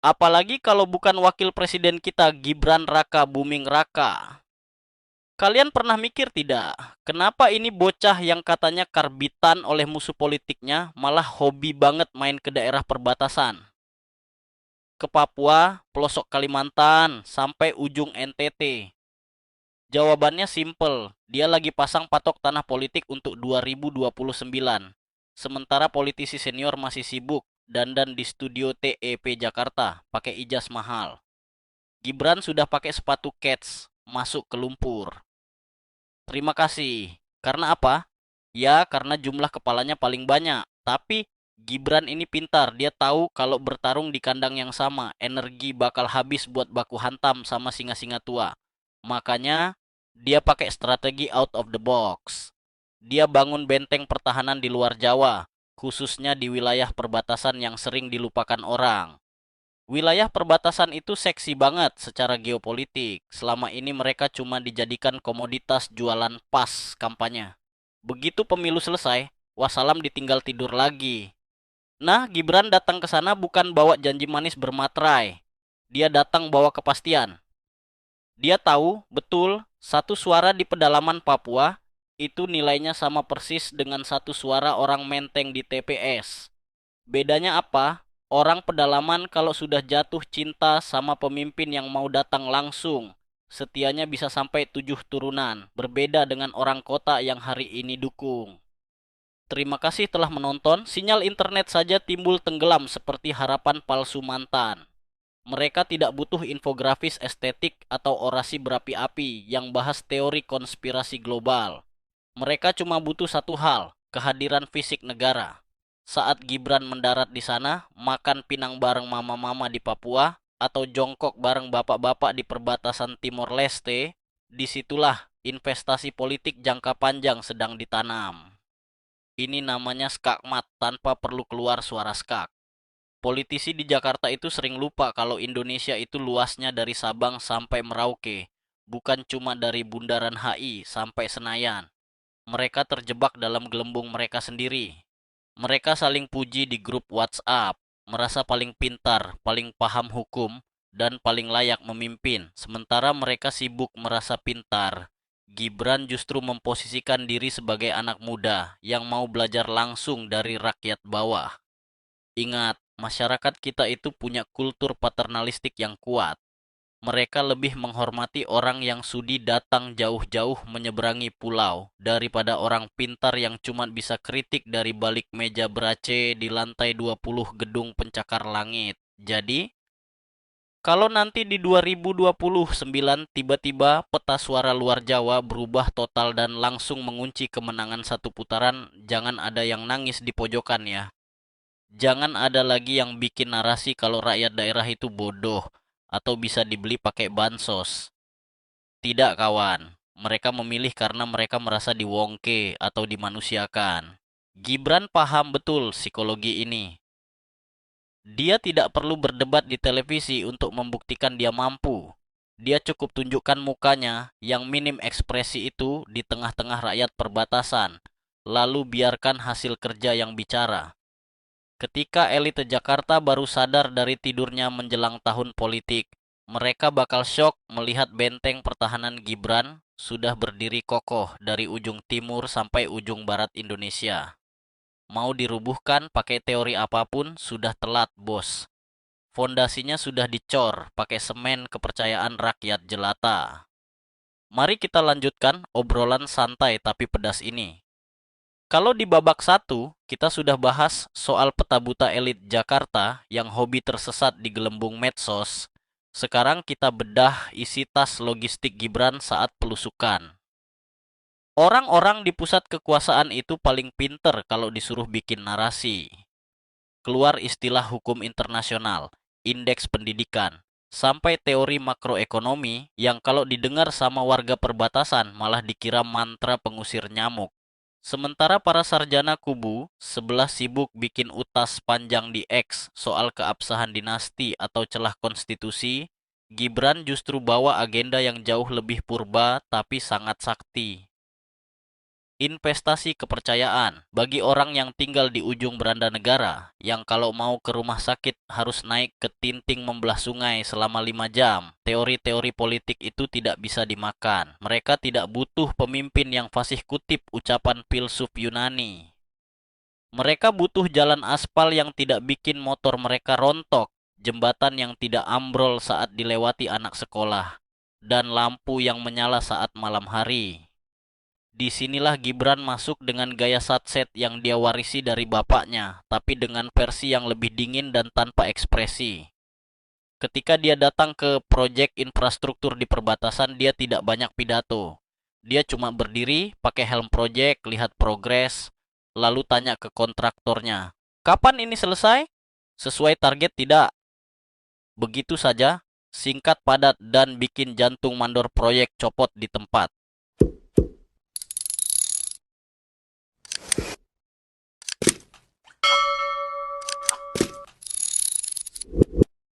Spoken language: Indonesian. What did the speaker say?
Apalagi kalau bukan wakil presiden kita, Gibran Raka Buming Raka. Kalian pernah mikir tidak, kenapa ini bocah yang katanya karbitan oleh musuh politiknya malah hobi banget main ke daerah perbatasan? Ke Papua, pelosok Kalimantan, sampai ujung NTT. Jawabannya simple, dia lagi pasang patok tanah politik untuk 2029. Sementara politisi senior masih sibuk dandan di studio TEP Jakarta pakai ijas mahal. Gibran sudah pakai sepatu Keds masuk ke lumpur. Terima kasih. Karena apa? Ya, karena jumlah kepalanya paling banyak. Tapi Gibran ini pintar. Dia tahu kalau bertarung di kandang yang sama, energi bakal habis buat baku hantam sama singa-singa tua. Makanya dia pakai strategi out of the box. Dia bangun benteng pertahanan di luar Jawa, khususnya di wilayah perbatasan yang sering dilupakan orang. Wilayah perbatasan itu seksi banget secara geopolitik. Selama ini mereka cuma dijadikan komoditas jualan pas kampanye. Begitu pemilu selesai, wassalam ditinggal tidur lagi. Nah, Gibran datang ke sana bukan bawa janji manis bermaterai. Dia datang bawa kepastian. Dia tahu betul satu suara di pedalaman Papua itu nilainya sama persis dengan satu suara orang Menteng di TPS. Bedanya apa? Orang pedalaman kalau sudah jatuh cinta sama pemimpin yang mau datang langsung, setianya bisa sampai 7 turunan, berbeda dengan orang kota yang hari ini dukung. Terima kasih telah menonton, sinyal internet saja timbul tenggelam seperti harapan palsu mantan. Mereka tidak butuh infografis estetik atau orasi berapi-api yang bahas teori konspirasi global. Mereka cuma butuh satu hal, kehadiran fisik negara. Saat Gibran mendarat di sana, makan pinang bareng mama-mama di Papua, atau jongkok bareng bapak-bapak di perbatasan Timor Leste, disitulah investasi politik jangka panjang sedang ditanam. Ini namanya skakmat tanpa perlu keluar suara skak. Politisi di Jakarta itu sering lupa kalau Indonesia itu luasnya dari Sabang sampai Merauke, bukan cuma dari Bundaran HI sampai Senayan. Mereka terjebak dalam gelembung mereka sendiri. Mereka saling puji di grup WhatsApp, merasa paling pintar, paling paham hukum, dan paling layak memimpin. Sementara mereka sibuk merasa pintar. Gibran justru memposisikan diri sebagai anak muda yang mau belajar langsung dari rakyat bawah. Ingat, masyarakat kita itu punya kultur paternalistik yang kuat. Mereka lebih menghormati orang yang sudi datang jauh-jauh menyeberangi pulau daripada orang pintar yang cuma bisa kritik dari balik meja berace di lantai 20 gedung pencakar langit. Jadi, kalau nanti di 2029 tiba-tiba peta suara luar Jawa berubah total dan langsung mengunci kemenangan satu putaran, jangan ada yang nangis di pojokan ya. Jangan ada lagi yang bikin narasi kalau rakyat daerah itu bodoh atau bisa dibeli pakai bansos. Tidak kawan, mereka memilih karena mereka merasa diwongke atau dimanusiakan. Gibran paham betul psikologi ini. Dia tidak perlu berdebat di televisi untuk membuktikan dia mampu. Dia cukup tunjukkan mukanya yang minim ekspresi itu di tengah-tengah rakyat perbatasan, lalu biarkan hasil kerja yang bicara. Ketika elite Jakarta baru sadar dari tidurnya menjelang tahun politik, mereka bakal syok melihat benteng pertahanan Gibran sudah berdiri kokoh dari ujung timur sampai ujung barat Indonesia. Mau dirubuhkan pakai teori apapun sudah telat, bos. Fondasinya sudah dicor pakai semen kepercayaan rakyat jelata. Mari kita lanjutkan obrolan santai tapi pedas ini. Kalau di babak satu, kita sudah bahas soal peta buta elit Jakarta yang hobi tersesat di gelembung medsos. Sekarang kita bedah isi tas logistik Gibran saat pelusukan. Orang-orang di pusat kekuasaan itu paling pinter kalau disuruh bikin narasi. Keluar istilah hukum internasional, indeks pendidikan, sampai teori makroekonomi yang kalau didengar sama warga perbatasan malah dikira mantra pengusir nyamuk. Sementara para sarjana kubu sebelah sibuk bikin utas panjang di X soal keabsahan dinasti atau celah konstitusi, Gibran justru bawa agenda yang jauh lebih purba tapi sangat sakti. Investasi kepercayaan bagi orang yang tinggal di ujung beranda negara, yang kalau mau ke rumah sakit harus naik ke tinting membelah sungai selama 5 jam. Teori-teori politik itu tidak bisa dimakan. Mereka tidak butuh pemimpin yang fasih kutip ucapan filsuf Yunani. Mereka butuh jalan aspal yang tidak bikin motor mereka rontok, jembatan yang tidak ambrol saat dilewati anak sekolah, dan lampu yang menyala saat malam hari. Disinilah Gibran masuk dengan gaya satset yang dia warisi dari bapaknya, tapi dengan versi yang lebih dingin dan tanpa ekspresi. Ketika dia datang ke proyek infrastruktur di perbatasan, dia tidak banyak pidato. Dia cuma berdiri, pakai helm proyek, lihat progres, lalu tanya ke kontraktornya, "Kapan ini selesai? Sesuai target tidak?" Begitu saja, singkat padat dan bikin jantung mandor proyek copot di tempat.